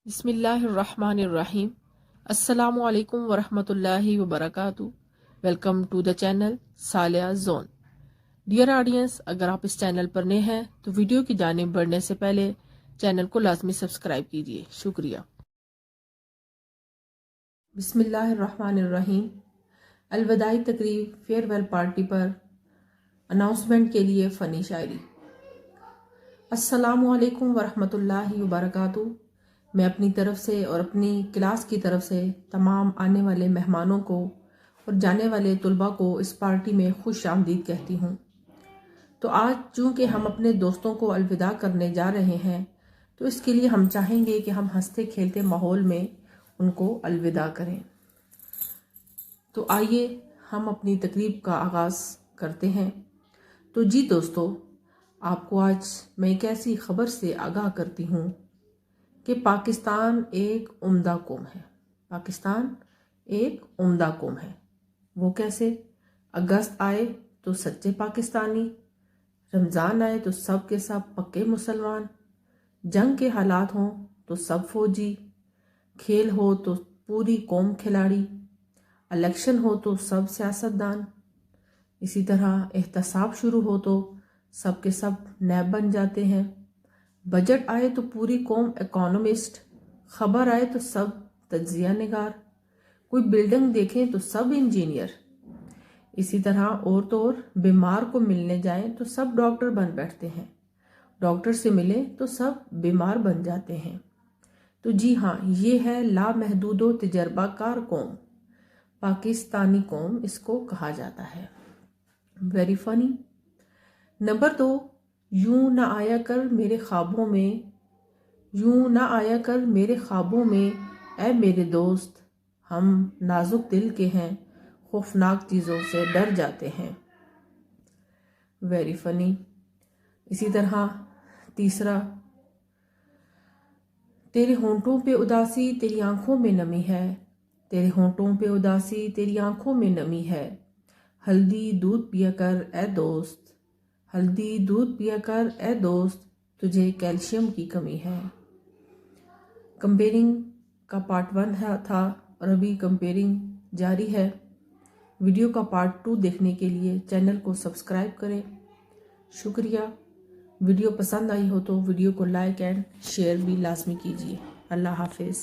بسم اللہ الرحمن الرحیم۔ السلام علیکم ورحمۃ اللہ وبرکاتہ۔ Welcome to the channel Saliha zone. Dear audience, اگر آپ اس چینل پر نئے ہیں تو ویڈیو کی جانب بڑھنے سے پہلے چینل کو لازمی سبسکرائب کیجیے، شکریہ۔ بسم اللہ الرحمن الرحیم۔ الوداعی تقریب فیئر ویل پارٹی پر اناؤنسمنٹ کے لیے فنی شاعری۔ السلام علیکم ورحمۃ اللہ وبرکاتہ۔ میں اپنی طرف سے اور اپنی کلاس کی طرف سے تمام آنے والے مہمانوں کو اور جانے والے طلباء کو اس پارٹی میں خوش آمدید کہتی ہوں۔ تو آج چونکہ ہم اپنے دوستوں کو الوداع کرنے جا رہے ہیں تو اس کے لیے ہم چاہیں گے کہ ہم ہنستے کھیلتے ماحول میں ان کو الوداع کریں۔ تو آئیے ہم اپنی تقریب کا آغاز کرتے ہیں۔ تو جی دوستو، آپ کو آج میں ایک ایسی خبر سے آگاہ کرتی ہوں کہ پاکستان ایک عمدہ قوم ہے۔ پاکستان ایک عمدہ قوم ہے۔ وہ کیسے؟ اگست آئے تو سچے پاکستانی، رمضان آئے تو سب کے سب پکے مسلمان، جنگ کے حالات ہوں تو سب فوجی، کھیل ہو تو پوری قوم کھلاڑی، الیکشن ہو تو سب سیاستدان، اسی طرح احتساب شروع ہو تو سب کے سب نیب بن جاتے ہیں، بجٹ آئے تو پوری قوم اکانومسٹ، خبر آئے تو سب تجزیہ نگار، کوئی بلڈنگ دیکھیں تو سب انجینئر، اسی طرح اور تو اور بیمار کو ملنے جائیں تو سب ڈاکٹر بن بیٹھتے ہیں، ڈاکٹر سے ملیں تو سب بیمار بن جاتے ہیں۔ تو جی ہاں، یہ ہے لامحدود و تجربہ کار قوم، پاکستانی قوم اس کو کہا جاتا ہے۔ Very funny. نمبر 2، یوں نہ آیا کر میرے خوابوں میں، یوں نہ آیا کر میرے خوابوں میں اے میرے دوست، ہم نازک دل کے ہیں، خوفناک چیزوں سے ڈر جاتے ہیں۔ Very funny. اسی طرح تیسرا، تیرے ہونٹوں پہ اداسی تیری آنکھوں میں نمی ہے، تیرے ہونٹوں پہ اداسی تیری آنکھوں میں نمی ہے، ہلدی دودھ پیا کر اے دوست، ہلدی دودھ پیا کر اے دوست، تجھے کیلشیم کی کمی ہے۔ کمپیئرنگ کا پارٹ 1 تھا اور ابھی کمپیئرنگ جاری ہے۔ ویڈیو کا پارٹ 2 دیکھنے کے لیے چینل کو سبسکرائب کریں، شکریہ۔ ویڈیو پسند آئی ہو تو ویڈیو کو لائک اینڈ شیئر بھی لازمی کیجیے۔ اللہ حافظ۔